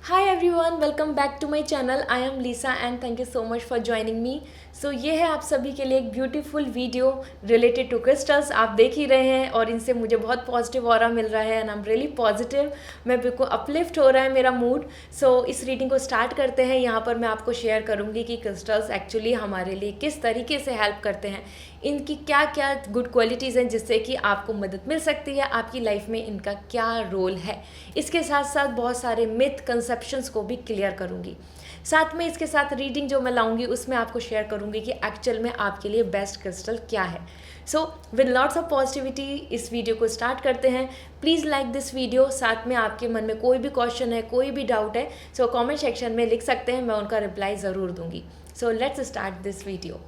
Hi everyone, welcome back to my channel. I am Lisa and thank you so much for joining me. So ये है आप सभी के लिए एक beautiful video related to crystals. आप देख ही रहे हैं और इनसे मुझे बहुत पॉजिटिव ऑरा मिल रहा है and I am really positive. मैं बिल्कुल अपलिफ्ट हो रहा है मेरा मूड। सो इस रीडिंग को स्टार्ट करते हैं। यहाँ पर मैं आपको शेयर करूँगी कि क्रिस्टल्स एक्चुअली हमारे लिए किस तरीके से हेल्प करते हैं, इनकी क्या क्या गुड क्वालिटीज़ हैं जिससे कि आपको मदद मिल सकती है, आपकी लाइफ में इनका क्या रोल है। इसके साथ साथ बहुत सारे मिथ कंसेप्शंस को भी क्लियर करूँगी। साथ में इसके साथ रीडिंग जो मैं लाऊंगी उसमें आपको शेयर करूँगी कि एक्चुअल में आपके लिए बेस्ट क्रिस्टल क्या है। So with lots of positivity इस वीडियो को स्टार्ट करते हैं। Please like this video. साथ में आपके मन में कोई भी क्वेश्चन है, कोई भी डाउट है, सो कमेंट सेक्शन में लिख सकते हैं, मैं उनका रिप्लाई ज़रूर दूंगी। So let's start this video.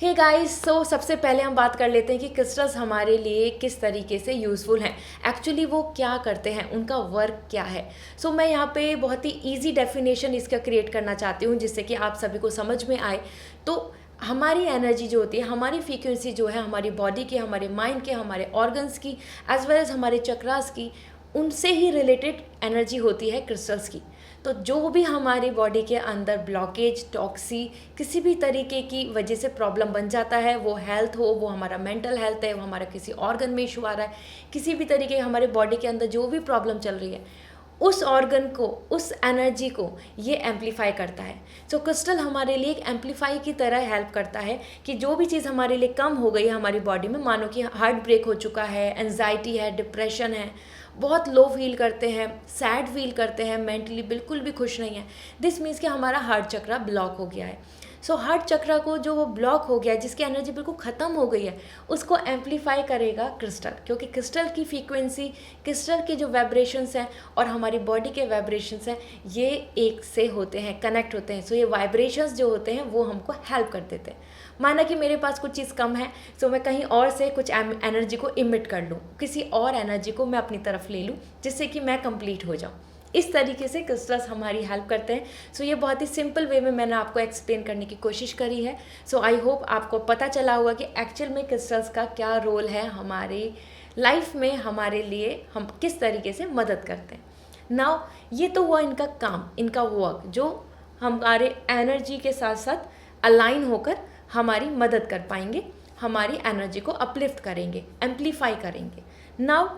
Hey guys, so सबसे पहले हम बात कर लेते हैं कि क्रिस्टल्स हमारे लिए किस तरीके से यूज़फुल हैं। एक्चुअली वो क्या करते हैं, उनका वर्क क्या है। सो मैं यहाँ पे बहुत ही इजी डेफिनेशन इसका क्रिएट करना चाहती हूँ जिससे कि आप सभी को समझ में आए। तो हमारी एनर्जी जो होती है, हमारी फ्रीक्वेंसी जो है, हमारी बॉडी की, हमारे माइंड के, हमारे ऑर्गन्स की, एज वेल एज हमारे चक्रास की, उनसे ही रिलेटेड एनर्जी होती है क्रिस्टल्स की। तो जो भी हमारी बॉडी के अंदर ब्लॉकेज, टॉक्सी, किसी भी तरीके की वजह से प्रॉब्लम बन जाता है, वो हेल्थ हो, वो हमारा मेंटल हेल्थ है, वो हमारा किसी ऑर्गन में इशू आ रहा है, किसी भी तरीके हमारे बॉडी के अंदर जो भी प्रॉब्लम चल रही है, उस ऑर्गन को, उस एनर्जी को ये एम्पलीफाई करता है। सो क्रिस्टल हमारे लिए एक एम्पलीफाई की तरह हेल्प करता है कि जो भी चीज़ हमारे लिए कम हो गई है हमारी बॉडी में, मानो कि हार्ट ब्रेक हो चुका है, एंजाइटी है, डिप्रेशन है, बहुत लो फील करते हैं, सैड फील करते हैं, मेंटली बिल्कुल भी खुश नहीं है, दिस मीन्स कि हमारा हार्ट चक्रा ब्लॉक हो गया है। सो हार्ट चक्रा को जो वो ब्लॉक हो गया है, जिसकी एनर्जी बिल्कुल ख़त्म हो गई है, उसको एम्पलीफाई करेगा क्रिस्टल, क्योंकि क्रिस्टल की फ्रीक्वेंसी, क्रिस्टल के जो वाइब्रेशंस हैं और हमारी बॉडी के वाइब्रेशंस हैं, ये एक से होते हैं, कनेक्ट होते हैं। सो ये वाइब्रेशंस जो होते हैं वो हमको हेल्प कर देते हैं। माना कि मेरे पास कुछ चीज़ कम है, सो मैं कहीं और से कुछ एनर्जी को इमिट कर लूँ, किसी और एनर्जी को मैं अपनी तरफ ले लूँ जिससे कि मैं कंप्लीट हो जाऊँ। इस तरीके से क्रिस्टल्स हमारी हेल्प करते हैं। सो ये बहुत ही सिंपल वे में मैंने आपको एक्सप्लेन करने की कोशिश करी है। सो आई होप आपको पता चला होगा कि एक्चुअल में क्रिस्टल्स का क्या रोल है हमारी लाइफ में, हमारे लिए हम किस तरीके से मदद करते हैं। नाउ ये तो हुआ इनका काम, इनका वर्क, जो हमारे एनर्जी के साथ साथ अलाइन होकर हमारी मदद कर पाएंगे, हमारी एनर्जी को अपलिफ्ट करेंगे, एम्पलीफाई करेंगे। नाउ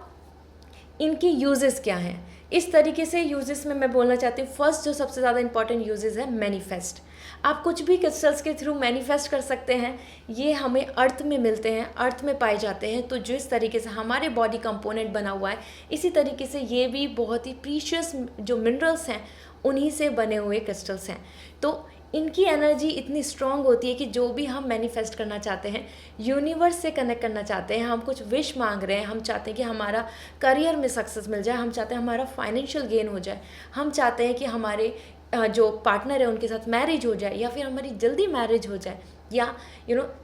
इनकी यूजेस क्या हैं, इस तरीके से यूजेस में मैं बोलना चाहती हूँ। फर्स्ट जो सबसे ज़्यादा इंपॉर्टेंट यूजेस है मैनिफेस्ट। आप कुछ भी क्रिस्टल्स के थ्रू मैनिफेस्ट कर सकते हैं। ये हमें अर्थ में मिलते हैं, अर्थ में पाए जाते हैं। तो जिस तरीके से हमारे बॉडी कंपोनेंट बना हुआ है, इसी तरीके से ये भी बहुत ही प्रीशियस जो मिनरल्स हैं उन्हीं से बने हुए क्रिस्टल्स हैं। तो इनकी एनर्जी इतनी स्ट्रॉन्ग होती है कि जो भी हम मैनिफेस्ट करना चाहते हैं, यूनिवर्स से कनेक्ट करना चाहते हैं, हम कुछ विश मांग रहे हैं, हम चाहते हैं कि हमारा करियर में सक्सेस मिल जाए, हम चाहते हैं हमारा फाइनेंशियल गेन हो जाए, हम चाहते हैं कि हमारे जो पार्टनर है उनके साथ मैरिज हो जाए, या फिर हमारी जल्दी मैरिज हो जाए, या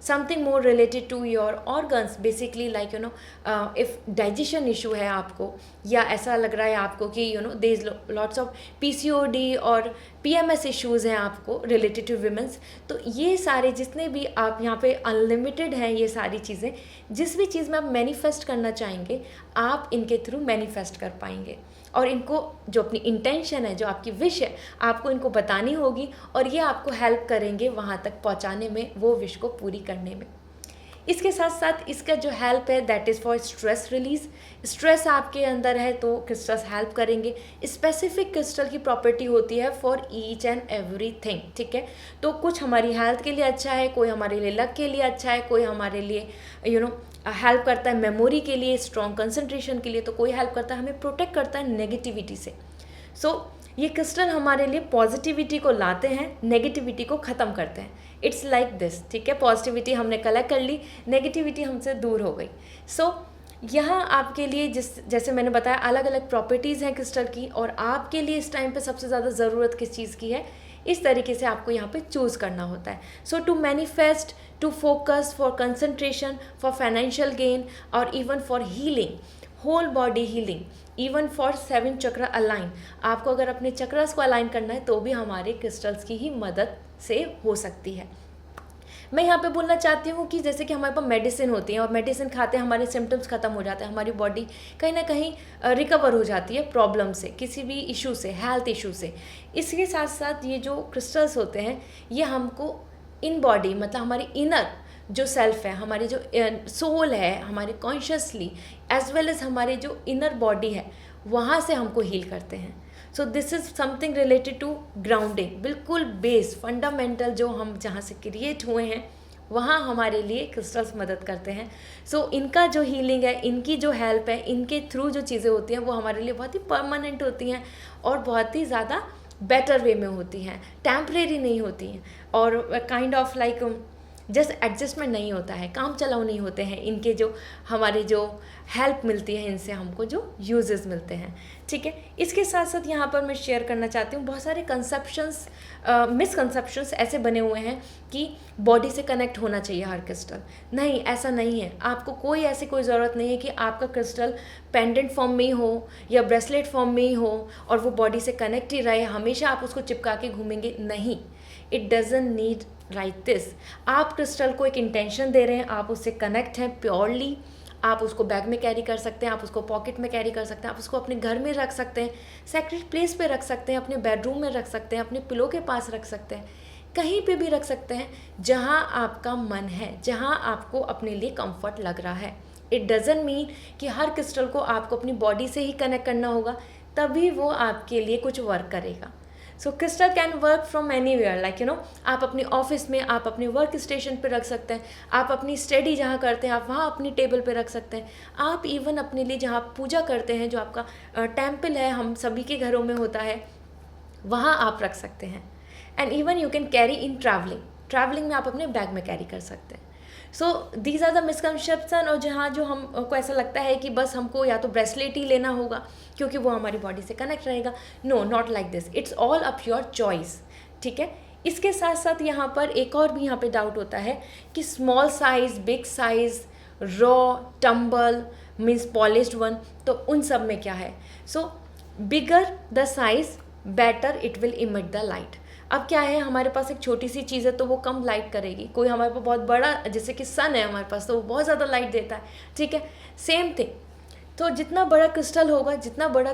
something more related to your organs, basically like if digestion issue है आपको, या ऐसा लग रहा है आपको कि there is lots of PCOD और पीएमएस इश्यूज़ हैं आपको रिलेटेड टू विमेंस। तो ये सारे जितने भी आप यहाँ पे अनलिमिटेड हैं, ये सारी चीज़ें, जिस भी चीज़ में आप मैनिफेस्ट करना चाहेंगे आप इनके थ्रू मैनिफेस्ट कर पाएंगे। और इनको जो अपनी इंटेंशन है, जो आपकी विश है, आपको इनको बतानी होगी और ये आपको हेल्प करेंगे वहाँ तक पहुँचाने में, वो विश को पूरी करने में। इसके साथ साथ इसका जो हेल्प है that is for stress release. Stress आपके अंदर है तो क्रिस्टल्स हेल्प करेंगे। स्पेसिफिक क्रिस्टल की प्रॉपर्टी होती है फॉर ईच एंड एवरीथिंग, ठीक है। तो कुछ हमारी हेल्थ के लिए अच्छा है, कोई हमारे लिए लक के लिए अच्छा है, कोई हमारे लिए हेल्प करता है मेमोरी के लिए, स्ट्रॉन्ग कंसंट्रेशन के लिए, तो कोई हेल्प करता है, हमें प्रोटेक्ट करता है नेगेटिविटी से। सो ये क्रिस्टल हमारे लिए पॉजिटिविटी को लाते हैं, नेगेटिविटी को ख़त्म करते हैं। इट्स लाइक दिस, ठीक है। पॉजिटिविटी हमने कलेक्ट कर ली, नेगेटिविटी हमसे दूर हो गई। सो यहाँ आपके लिए जैसे मैंने बताया अलग अलग प्रॉपर्टीज़ हैं क्रिस्टल की, और आपके लिए इस टाइम पे सबसे ज़्यादा ज़रूरत किस चीज़ की है, इस तरीके से आपको यहाँ पे चूज़ करना होता है। So to manifest, to focus, for concentration, for financial gain, और even for healing, whole body healing, even for 7 chakra align. आपको अगर अपने चक्रस को अलाइन करना है तो भी हमारे क्रिस्टल्स की ही मदद से हो सकती है। मैं यहाँ पे बोलना चाहती हूँ कि जैसे कि हमारे पास मेडिसिन होती है और मेडिसिन खाते हैं हमारे सिम्टम्स ख़त्म हो जाते हैं, हमारी बॉडी कहीं ना कहीं रिकवर हो जाती है प्रॉब्लम से, किसी भी इशू से, हेल्थ इशू से। इसके साथ साथ ये जो क्रिस्टल्स होते हैं ये हमको इन बॉडी, मतलब हमारी इनर जो सेल्फ है, हमारी जो सोल है, हमारे कॉन्शियसली एज वेल एज हमारे जो इनर बॉडी है वहाँ से हमको हील करते हैं। So this is something related to grounding, बिल्कुल बेस फंडामेंटल जो हम जहाँ से क्रिएट हुए हैं वहाँ हमारे लिए क्रिस्टल्स मदद करते हैं। सो इनका जो हीलिंग है, इनकी जो हेल्प है, इनके थ्रू जो चीज़ें होती हैं वो हमारे लिए बहुत ही परमानेंट होती हैं और बहुत ही ज़्यादा बेटर वे में होती हैं, टेम्परेरी नहीं होती हैं और kind of like just adjustment नहीं होता है, काम चलाओ नहीं होते हैं। इनके जो हमारे जो हेल्प मिलती है, इनसे हमको जो यूजेस मिलते हैं, ठीक है। इसके साथ साथ यहाँ पर मैं शेयर करना चाहती हूँ, बहुत सारे कंसेप्शंस, मिसकंसेप्शंस ऐसे बने हुए हैं कि बॉडी से कनेक्ट होना चाहिए हर क्रिस्टल। नहीं, ऐसा नहीं है। आपको कोई ऐसी कोई ज़रूरत नहीं है कि आपका क्रिस्टल पेंडेंट फॉर्म में ही हो या ब्रेसलेट फॉर्म में ही हो और वो बॉडी से कनेक्ट ही रहे, हमेशा आप उसको चिपका के घूमेंगे, नहीं। It doesn't need right this. आप क्रिस्टल को एक इंटेंशन दे रहे हैं, आप उससे कनेक्ट हैं प्योरली, आप उसको बैग में कैरी कर सकते हैं, आप उसको पॉकेट में कैरी कर सकते हैं, आप उसको अपने घर में रख सकते हैं, सेक्रेट प्लेस पे रख सकते हैं, अपने बेडरूम में रख सकते हैं, अपने पिलो के पास रख सकते हैं, कहीं पे भी रख सकते हैं जहाँ आपका मन है, जहाँ आपको अपने लिए कंफर्ट लग रहा है। इट डजंट मीन कि हर क्रिस्टल को आपको अपनी बॉडी से ही कनेक्ट करना होगा तभी वो आपके लिए कुछ वर्क करेगा। So crystal can work from anywhere, like आप अपने ऑफिस में, आप अपने वर्क स्टेशन पे रख सकते हैं, आप अपनी स्टडी जहाँ करते हैं आप वहाँ अपनी टेबल पे रख सकते हैं, आप इवन अपने लिए जहाँ पूजा करते हैं, जो आपका टेम्पल है, हम सभी के घरों में होता है, वहाँ आप रख सकते हैं। And even you can carry in travelling में आप अपने बैग में कैरी कर सकते हैं। So these are the misconception, और जहाँ जो हमको ऐसा लगता है कि बस हमको या तो ब्रेसलेट ही लेना होगा क्योंकि वो हमारी बॉडी से कनेक्ट रहेगा। No, not like this, it's all up your choice, ठीक है। इसके साथ साथ यहाँ पर एक और भी यहाँ पे डाउट होता है कि small size, big size, raw, tumble means polished one, तो उन सब में क्या है। So bigger the size better it will emit the light. अब क्या है, हमारे पास एक छोटी सी चीज़ है तो वो कम लाइट करेगी, कोई हमारे पास बहुत बड़ा, जैसे कि सन है हमारे पास, तो वो बहुत ज़्यादा लाइट देता है, ठीक है। सेम थिंग, तो जितना बड़ा क्रिस्टल होगा, जितना बड़ा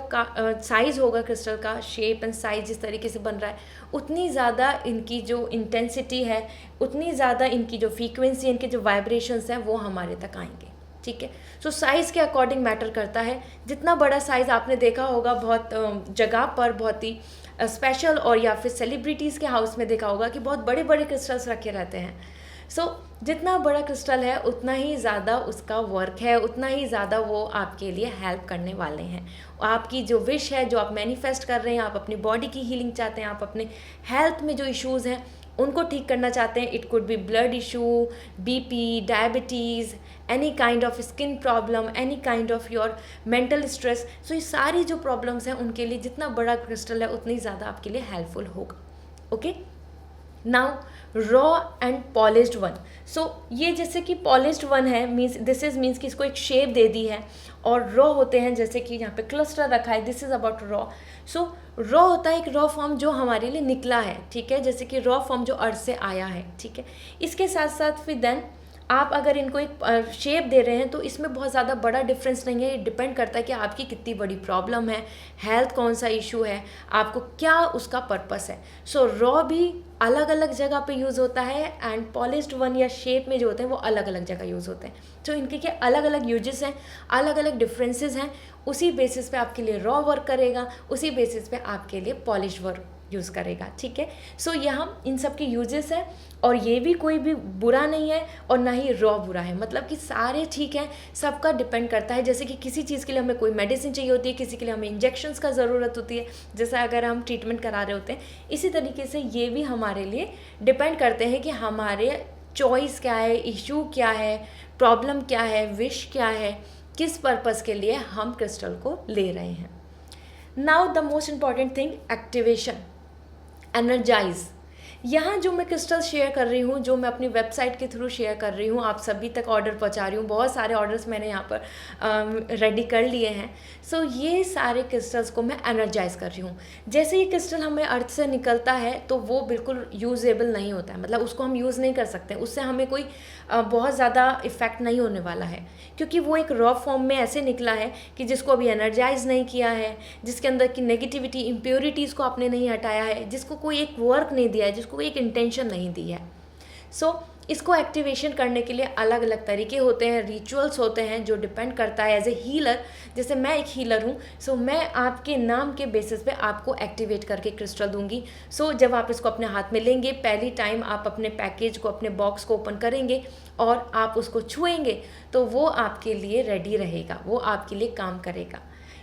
साइज़ होगा क्रिस्टल का, शेप एंड साइज जिस तरीके से बन रहा है, उतनी ज़्यादा इनकी जो इंटेंसिटी है, उतनी ज़्यादा इनकी जो फ्रीक्वेंसी, इनके जो वाइब्रेशंस हैं वो हमारे तक आएंगे, ठीक है। सो साइज़ के अकॉर्डिंग मैटर करता है। जितना बड़ा साइज़ आपने देखा होगा बहुत जगह पर, बहुत ही स्पेशल, और या फिर सेलिब्रिटीज़ के हाउस में देखा होगा कि बहुत बड़े बड़े क्रिस्टल्स रखे रहते हैं। सो जितना बड़ा क्रिस्टल है उतना ही ज़्यादा उसका वर्क है, उतना ही ज़्यादा वो आपके लिए हेल्प करने वाले हैं। आपकी जो विश है, जो आप मैनिफेस्ट कर रहे हैं, आप अपनी बॉडी की हीलिंग चाहते हैं, आप अपने हेल्थ में जो इश्यूज़ हैं उनको ठीक करना चाहते हैं, it could be blood issue, BP, diabetes, any kind of skin problem, any kind of your mental stress. So ये सारी जो प्रॉब्लम्स हैं उनके लिए जितना बड़ा क्रिस्टल है उतनी ज़्यादा आपके लिए हेल्पफुल होगा। Okay, now raw and polished one. So ये जैसे कि पॉलिश्ड वन है, मीन्स दिस इज मीन्स कि इसको एक शेप दे दी है, और रॉ होते हैं जैसे कि यहाँ पे क्लस्टर रखा है, this is about raw. So raw होता है एक रॉ फॉर्म जो हमारे लिए निकला है, ठीक है, जैसे कि रॉ फॉर्म जो अर्थ से आया है, ठीक है। इसके साथ साथ फिर देन आप अगर इनको एक शेप दे रहे हैं तो इसमें बहुत ज़्यादा बड़ा डिफरेंस नहीं है। ये डिपेंड करता है कि आपकी कितनी बड़ी प्रॉब्लम है, हेल्थ कौन सा इशू है, आपको क्या उसका पर्पस है। सो रॉ भी अलग अलग जगह पे यूज़ होता है एंड पॉलिश्ड वन या शेप में जो होते हैं वो अलग अलग जगह यूज़ होते हैं। तो इनके क्या अलग अलग यूजेस हैं, अलग अलग डिफरेंसेस हैं। उसी बेसिस पे आपके लिए रॉ वर्क करेगा, उसी बेसिस पे आपके लिए पॉलिश वर्क यूज़ करेगा, ठीक है। सो यहाँ इन सब के यूजेस हैं, और ये भी कोई भी बुरा नहीं है और ना ही रॉ बुरा है, मतलब कि सारे ठीक हैं। सबका डिपेंड करता है, जैसे कि किसी चीज़ के लिए हमें कोई मेडिसिन चाहिए होती है, किसी के लिए हमें इंजेक्शंस का ज़रूरत होती है, जैसा अगर हम ट्रीटमेंट करा रहे होते हैं, इसी तरीके से ये भी हमारे लिए डिपेंड करते हैं कि हमारे चॉइस क्या है, इशू क्या है, प्रॉब्लम क्या है, विश क्या है, किस पर्पज़ के लिए हम क्रिस्टल को ले रहे हैं। Now the most important thing, activation, energise. यहाँ जो मैं क्रिस्टल शेयर कर रही हूँ, जो मैं अपनी वेबसाइट के थ्रू शेयर कर रही हूँ, आप सभी तक ऑर्डर पहुँचा रही हूँ, बहुत सारे ऑर्डर्स मैंने यहाँ पर रेडी कर लिए हैं। सो ये सारे क्रिस्टल्स को मैं एनर्जाइज़ कर रही हूँ। जैसे ये क्रिस्टल हमें अर्थ से निकलता है तो वो बिल्कुल यूजेबल नहीं होता है, मतलब उसको हम यूज़ नहीं कर सकते, उससे हमें कोई बहुत ज़्यादा इफ़ेक्ट नहीं होने वाला है, क्योंकि वो एक रॉ फॉर्म में ऐसे निकला है कि जिसको अभी एनर्जाइज नहीं किया है, जिसके अंदर की नेगेटिविटी इम्प्योरिटीज़ को आपने नहीं हटाया है, जिसको कोई एक वर्क नहीं दिया है, जिसको कोई एक इंटेंशन नहीं दी है। सो इसको एक्टिवेशन करने के लिए अलग अलग तरीके होते हैं, रिचुअल्स होते हैं, जो डिपेंड करता है एज ए हीलर। जैसे मैं एक हीलर हूँ, सो मैं आपके नाम के बेसिस पे आपको एक्टिवेट करके क्रिस्टल दूंगी। सो जब आप इसको अपने हाथ में लेंगे, पहली टाइम आप अपने पैकेज को, अपने बॉक्स को ओपन करेंगे और आप उसको छुएंगे तो वो आपके लिए रेडी रहेगा, वो आपके लिए काम करेगा।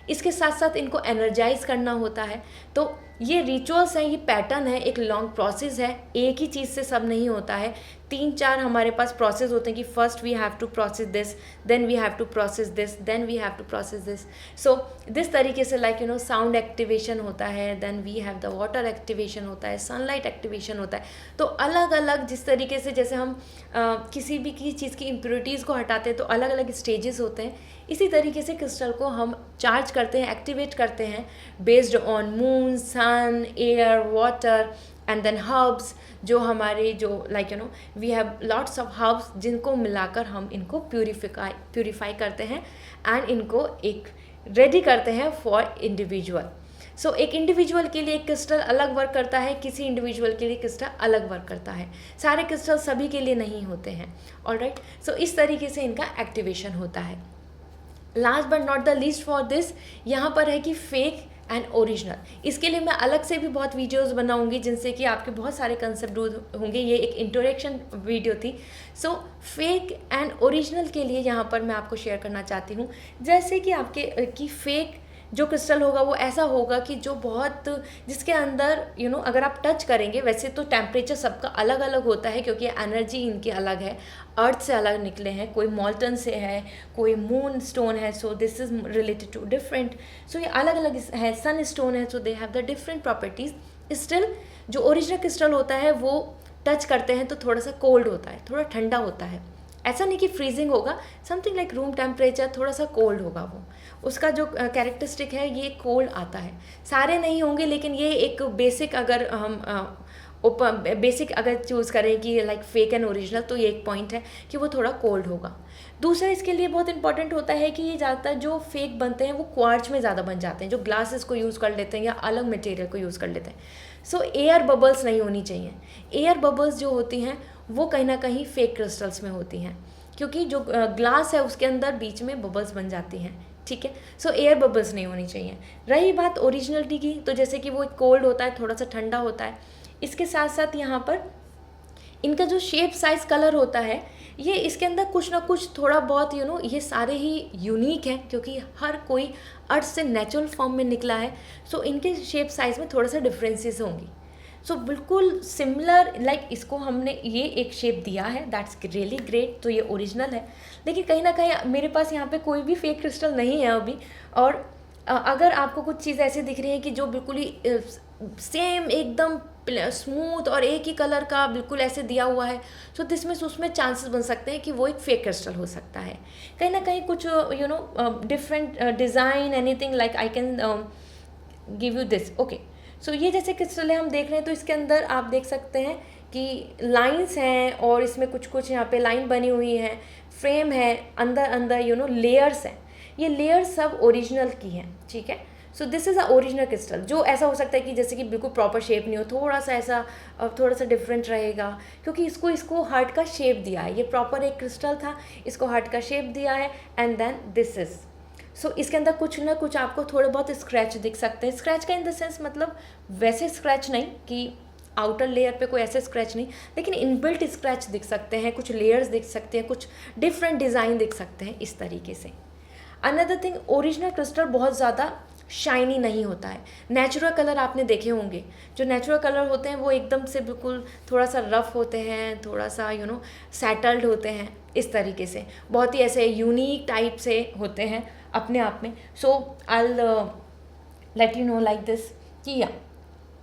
इसके साथ साथ इनको एनर्जाइज करना होता है। तो ये रिचुअल्स हैं, ये पैटर्न है, एक लॉन्ग प्रोसेस है, एक ही चीज़ से सब नहीं होता है। 3-4 हमारे पास प्रोसेस होते हैं कि first we have to process this, then we have to process this, then we have to process this. So this तरीके से लाइक साउंड एक्टिवेशन होता है, then we have the water activation होता है, सनलाइट एक्टिवेशन होता है। तो अलग अलग जिस तरीके से जैसे हम किसी भी की चीज़ की इम्प्योरिटीज़ को हटाते हैं तो अलग अलग स्टेजेस होते हैं, इसी तरीके से क्रिस्टल को हम चार्ज करते हैं, एक्टिवेट करते हैं based on moon, sun, air, water and then herbs. जो हमारे जो we have lots of herbs जिनको मिलाकर हम इनको प्यूरिफाई करते हैं एंड इनको एक रेडी करते हैं फॉर इंडिविजुअल। सो एक इंडिविजुअल के लिए एक क्रिस्टल अलग वर्क करता है, किसी इंडिविजुअल के लिए क्रिस्टल अलग वर्क करता है। सारे क्रिस्टल सभी के लिए नहीं होते हैं। ऑलराइट, सो इस तरीके से इनका एक्टिवेशन होता है। Last but not the least for this, यहाँ पर है कि फेक एंड ओरिजिनल। इसके लिए मैं अलग से भी बहुत वीडियोस बनाऊंगी जिनसे कि आपके बहुत सारे कंसेप्ट होंगे। ये एक इंट्रोडक्शन वीडियो थी। सो फेक एंड ओरिजिनल के लिए यहाँ पर मैं आपको शेयर करना चाहती हूँ। जैसे कि आपके कि फेक जो क्रिस्टल होगा वो ऐसा होगा कि जो बहुत जिसके अंदर अगर आप टच करेंगे, वैसे तो टेम्परेचर सबका अलग अलग होता है क्योंकि एनर्जी इनकी अलग है, अर्थ से अलग निकले हैं, कोई मॉल्टन से है, कोई मून स्टोन है, so this is related to different. So ये अलग अलग है, सन स्टोन है, so they have the different properties. Still जो ओरिजिनल क्रिस्टल होता है वो टच करते हैं तो थोड़ा सा कोल्ड होता है, थोड़ा ठंडा होता है। ऐसा नहीं कि फ्रीजिंग होगा, समथिंग लाइक रूम टेम्परेचर, थोड़ा सा कोल्ड होगा वो। उसका जो कैरेक्टरिस्टिक है ये कोल्ड आता है। सारे नहीं होंगे लेकिन ये एक बेसिक अगर हम बेसिक अगर चूज़ करें कि लाइक फेक एंड ओरिजिनल, तो ये एक पॉइंट है कि वो थोड़ा कोल्ड होगा। दूसरा इसके लिए बहुत इंपॉर्टेंट होता है कि ये ज़्यादातर जो फेक बनते हैं वो क्वार्ट्ज में ज़्यादा बन जाते हैं, जो ग्लासेस को यूज़ कर लेते हैं या अलग मटेरियल को यूज़ कर लेते हैं। सो एयर बबल्स नहीं होनी चाहिए। एयर बबल्स जो होती हैं वो कहीं ना कहीं फेक क्रिस्टल्स में होती हैं, क्योंकि जो ग्लास है उसके अंदर बीच में बबल्स बन जाती हैं। ठीक है, सो एयर बबल्स नहीं होनी चाहिए। रही बात ओरिजिनलिटी की, तो जैसे कि वो कोल्ड होता है, थोड़ा सा ठंडा होता है। इसके साथ साथ यहाँ पर इनका जो शेप, साइज, कलर होता है, ये इसके अंदर कुछ ना कुछ थोड़ा बहुत ये सारे ही यूनिक हैं क्योंकि हर कोई अर्थ से नेचुरल फॉर्म में निकला है। सो इनके शेप साइज में थोड़ा सा डिफरेंसेस होंगी। सो बिल्कुल सिमिलर लाइक इसको हमने ये एक शेप दिया है, दैट्स रियली ग्रेट, तो ये ओरिजिनल है। लेकिन कहीं ना कहीं मेरे पास यहाँ पे कोई भी फेक क्रिस्टल नहीं है अभी। और अगर आपको कुछ चीज़ ऐसी दिख रही है कि जो बिल्कुल ही सेम एकदम स्मूथ और एक ही कलर का बिल्कुल ऐसे दिया हुआ है, सो दिस में उसमें चांसेस बन सकते हैं कि वो एक फेक क्रिस्टल हो सकता है। कहीं ना कहीं कुछ different design, anything like I can give you this. Okay, so ये जैसे क्रिस्टल है हम देख रहे हैं, तो इसके अंदर आप देख सकते हैं कि लाइंस हैं और इसमें कुछ कुछ यहाँ पे लाइन बनी हुई है, फ्रेम है, अंदर अंदर लेयर्स हैं। ये लेयर्स सब ओरिजिनल की हैं। ठीक है, so this is a original crystal. जो ऐसा हो सकता है कि जैसे कि बिल्कुल प्रॉपर शेप नहीं हो, थोड़ा सा डिफरेंट रहेगा क्योंकि इसको हार्ट का शेप दिया है। ये प्रॉपर एक क्रिस्टल था, इसको हार्ट का शेप दिया है एंड देन दिस इज़। सो इसके अंदर कुछ ना कुछ आपको थोड़े बहुत स्क्रैच दिख सकते हैं। स्क्रैच का इन द सेंस मतलब वैसे स्क्रैच नहीं कि आउटर लेयर पे कोई ऐसे स्क्रैच नहीं, लेकिन इनबिल्ट स्क्रैच दिख सकते हैं, कुछ लेयर्स दिख सकते हैं, कुछ डिफरेंट डिज़ाइन दिख सकते हैं इस तरीके से। अनदर थिंग, ओरिजिनल क्रिस्टल बहुत ज़्यादा शाइनी नहीं होता है। नेचुरल कलर आपने देखे होंगे, जो नेचुरल कलर होते हैं वो एकदम से बिल्कुल थोड़ा सा रफ होते हैं, थोड़ा सा सेटल्ड होते हैं, इस तरीके से बहुत ही ऐसे यूनिक टाइप से होते हैं अपने आप में। So I let you know like this कि या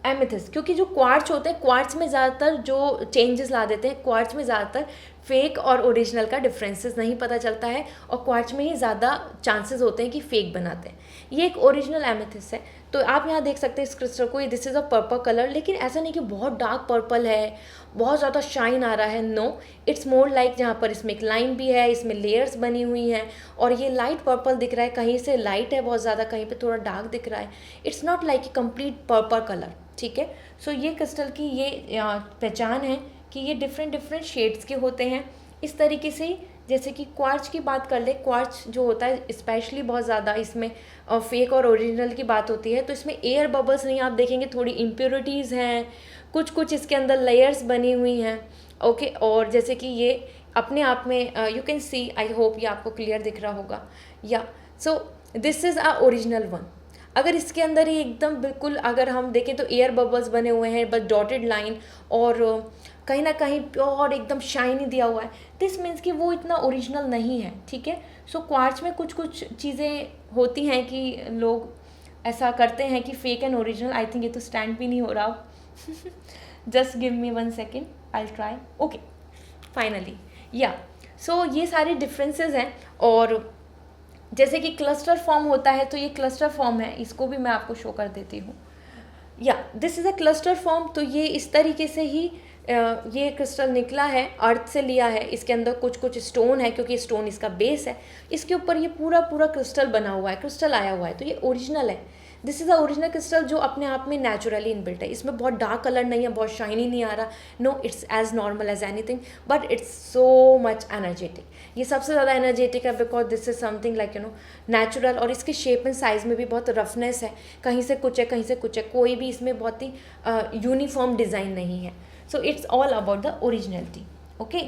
एमेथिस्ट, क्योंकि जो क्वार्ट्ज होते हैं, क्वार्ट्ज में ज़्यादातर जो चेंजेस ला देते हैं, क्वार्ट्ज में ज़्यादातर फेक और ओरिजिनल का डिफरेंसेस नहीं पता चलता है, और क्वार्ट्ज में ही ज़्यादा चांसेस होते हैं कि फेक बनाते हैं। ये एक ओरिजिनल एमेथिस्ट है। तो आप यहाँ देख सकते हैं इस क्रिस्टल को, this is a purple colour, लेकिन ऐसा नहीं कि बहुत डार्क पर्पल है, बहुत ज़्यादा शाइन आ रहा है, नो, इट्स मोर लाइक जहाँ पर इसमें एक लाइन भी है, इसमें लेयर्स बनी हुई हैं, और ये लाइट पर्पल दिख रहा है, कहीं से लाइट है बहुत ज़्यादा, कहीं पे थोड़ा डार्क दिख रहा है। It's not like a complete purple colour, ठीक है। सो ये क्रिस्टल की ये पहचान है कि ये डिफरेंट डिफरेंट शेड्स के होते हैं। इस तरीके से जैसे कि क्वार्ट्ज की बात कर ले, क्वार्ट्ज जो होता है स्पेशली बहुत ज़्यादा इसमें फेक और ओरिजिनल की बात होती है, तो इसमें एयर बबल्स नहीं, आप देखेंगे थोड़ी इम्प्योरिटीज़ हैं, कुछ कुछ इसके अंदर लेयर्स बनी हुई हैं, ओके। और जैसे कि ये अपने आप में you can see, I hope ये आपको क्लियर दिख रहा होगा, या सो this is a original one. अगर इसके अंदर ही एकदम बिल्कुल अगर हम देखें तो एयर बबल्स बने हुए हैं, बस डॉटेड लाइन, और कहीं ना कहीं प्योर एकदम शाइनी दिया हुआ है, दिस मीन्स कि वो इतना ओरिजिनल नहीं है, ठीक है। सो क्वार्ट्ज में कुछ कुछ चीज़ें होती हैं कि लोग ऐसा करते हैं कि fake and original. I think ये तो स्टैंड भी नहीं हो रहा just give me 1 second, I try, okay, finally, या सो ये सारे डिफरेंसेस हैं। और जैसे कि क्लस्टर फॉर्म होता है, तो ये क्लस्टर फॉर्म है, इसको भी मैं आपको शो कर देती हूँ, या this is a cluster form. तो ये इस तरीके से ही ये क्रिस्टल निकला है, अर्थ से लिया है, इसके अंदर कुछ कुछ स्टोन है, क्योंकि स्टोन इसका बेस है, इसके ऊपर ये पूरा पूरा क्रिस्टल बना हुआ है, क्रिस्टल आया हुआ है, तो ये ओरिजिनल है। This is a original crystal जो अपने आप में नेचुरली इनबिल्ट है, इसमें बहुत डार्क कलर नहीं है, बहुत शाइनी नहीं आ रहा, no, it's as normal as anything, but it's so much energetic. ये सबसे ज़्यादा एनर्जेटिक है because this is something like natural, और इसके शेप एंड साइज़ में भी बहुत रफनेस है, कहीं से कुछ है, कहीं से कुछ है, कोई भी इसमें बहुत ही यूनिफॉर्म डिज़ाइन नहीं है। So it's all about the originality, okay.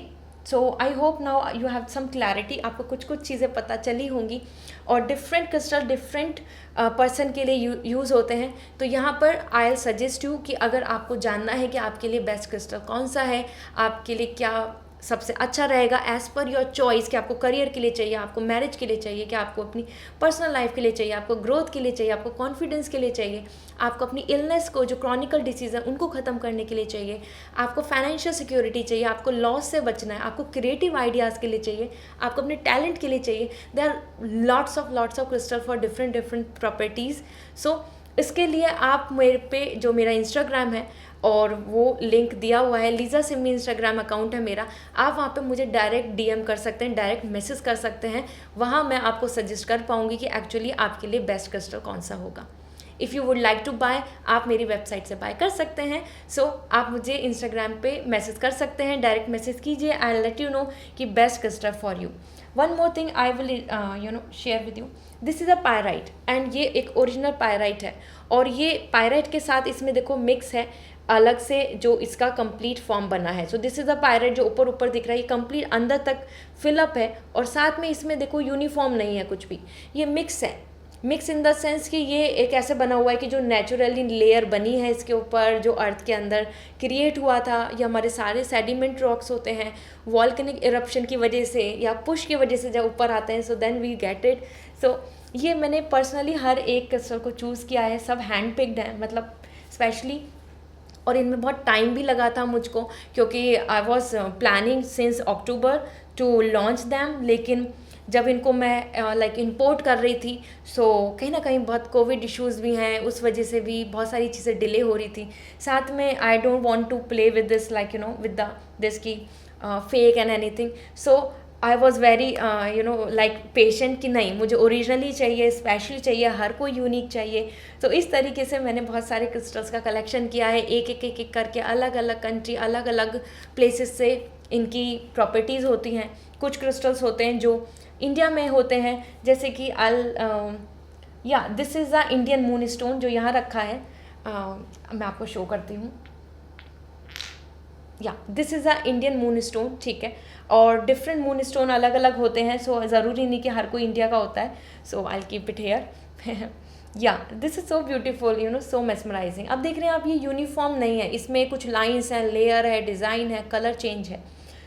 So I hope now you have some clarity, आपको कुछ कुछ चीज़ें पता चली होंगी। और डिफरेंट क्रिस्टल डिफरेंट पर्सन के लिए यूज़ होते हैं। तो यहाँ पर आई विल सजेस्ट यू कि अगर आपको जानना है कि आपके लिए बेस्ट क्रिस्टल कौन सा है, आपके लिए क्या सबसे अच्छा रहेगा एज़ पर योर चॉइस, कि आपको करियर के लिए चाहिए, आपको मैरिज के लिए चाहिए, कि आपको अपनी पर्सनल लाइफ के लिए चाहिए, आपको ग्रोथ के लिए चाहिए, आपको कॉन्फिडेंस के लिए चाहिए, आपको अपनी इलनेस को, जो क्रॉनिकल डिसीज़ है उनको ख़त्म करने के लिए चाहिए, आपको फाइनेंशियल सिक्योरिटी चाहिए, आपको लॉस से बचना है, आपको क्रिएटिव आइडियाज़ के लिए चाहिए, आपको अपने टैलेंट के लिए चाहिए। There are lots of crystal for different different properties. So इसके लिए आप मेरे पे, जो मेरा इंस्टाग्राम है और वो लिंक दिया हुआ है, लीज़ा सिमी इंस्टाग्राम अकाउंट है मेरा, आप वहाँ पे मुझे डायरेक्ट डीएम कर सकते हैं, डायरेक्ट मैसेज कर सकते हैं, वहाँ मैं आपको सजेस्ट कर पाऊँगी कि एक्चुअली आपके लिए बेस्ट क्रिस्टल कौन सा होगा। If you would like to buy, आप मेरी वेबसाइट से बाय कर सकते हैं। सो आप मुझे इंस्टाग्राम पे मैसेज कर सकते हैं, डायरेक्ट मैसेज कीजिए, I will let you know कि best crystal for you. One more thing I will share with you, this is a pyrite, and ये एक ओरिजिनल पायराइट है, और ये पायराइट के साथ इसमें देखो मिक्स है अलग से जो इसका कंप्लीट फॉर्म बना है। So this is a pyrite जो ऊपर ऊपर दिख रहा है, ये कंप्लीट अंदर तक फिलअप है, और साथ में इसमें देखो यूनिफॉर्म नहीं है कुछ भी, ये मिक्स है। मिक्स इन द सेंस कि ये एक ऐसे बना हुआ है कि जो नेचुरली लेयर बनी है इसके ऊपर, जो अर्थ के अंदर क्रिएट हुआ था, ये हमारे सारे सेडिमेंट रॉक्स होते हैं, वॉल्केनिक इरप्शन की वजह से या पुश की वजह से जब ऊपर आते हैं, so then we get it. So ये मैंने पर्सनली हर एक क्रिस्टल को चूज़ किया है, सब हैंड पिक्ड है, मतलब स्पेशली, और इनमें बहुत टाइम भी लगा था मुझको, क्योंकि I was planning since October to launch them, लेकिन जब इनको मैं लाइक इंपोर्ट कर रही थी, सो कहीं ना कहीं बहुत कोविड इश्यूज़ भी हैं, उस वजह से भी बहुत सारी चीज़ें डिले हो रही थी। साथ में I don't want to play with this like with the this की fake and anything. So I was very like patient कि नहीं, मुझे ओरिजिनली चाहिए, स्पेशल चाहिए, हर कोई यूनिक चाहिए। तो इस तरीके से मैंने बहुत सारे क्रिस्टल्स का कलेक्शन किया है, एक एक एक एक करके, अलग अलग कंट्री, अलग अलग प्लेसेस से इनकी प्रॉपर्टीज़ होती हैं। कुछ क्रिस्टल्स होते हैं जो इंडिया में होते हैं, जैसे कि या this is the Indian moon stone जो यहाँ रखा है, मैं आपको शो करती हूँ, या this is a Indian moon stone, ठीक है। और डिफरेंट मून स्टोन अलग अलग होते हैं, सो ज़रूरी नहीं कि हर कोई इंडिया का होता है। So I will keep it here, या this is so beautiful, so mesmerising. अब देख रहे हैं आप, ये यूनिफॉर्म नहीं है, इसमें कुछ लाइन्स हैं, लेयर है, डिज़ाइन है, कलर चेंज है।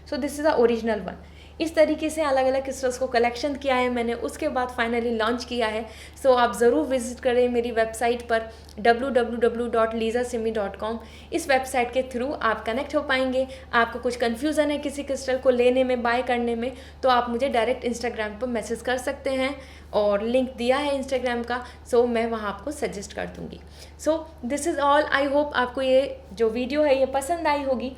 So this is the original one. इस तरीके से अलग अलग क्रिस्टल्स को कलेक्शन किया है मैंने, उसके बाद फाइनली लॉन्च किया है। सो आप ज़रूर विज़िट करें मेरी वेबसाइट पर www.lisasimi.com। इस वेबसाइट के थ्रू आप कनेक्ट हो पाएंगे। आपको कुछ कन्फ्यूज़न है किसी क्रिस्टल को लेने में, बाय करने में, तो आप मुझे डायरेक्ट इंस्टाग्राम पर मैसेज कर सकते हैं और लिंक दिया है इंस्टाग्राम का, सो मैं वहाँ आपको सजेस्ट कर दूँगी। सो this is all. I hope आपको ये जो वीडियो है ये पसंद आई होगी,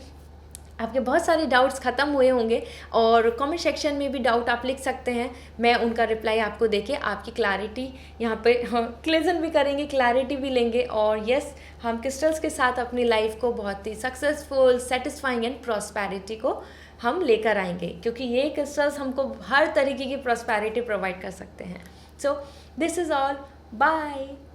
आपके बहुत सारे डाउट्स ख़त्म हुए होंगे और कमेंट सेक्शन में भी डाउट आप लिख सकते हैं, मैं उनका रिप्लाई आपको देके आपकी क्लैरिटी यहाँ पे क्लियर भी करेंगे, क्लैरिटी भी लेंगे। और यस, हम क्रिस्टल्स के साथ अपनी लाइफ को बहुत ही सक्सेसफुल, सेटिस्फाइंग एंड प्रॉस्पेरिटी को हम लेकर आएंगे, क्योंकि ये क्रिस्टल्स हमको हर तरीके की प्रॉस्पेरिटी प्रोवाइड कर सकते हैं। So this is all, bye.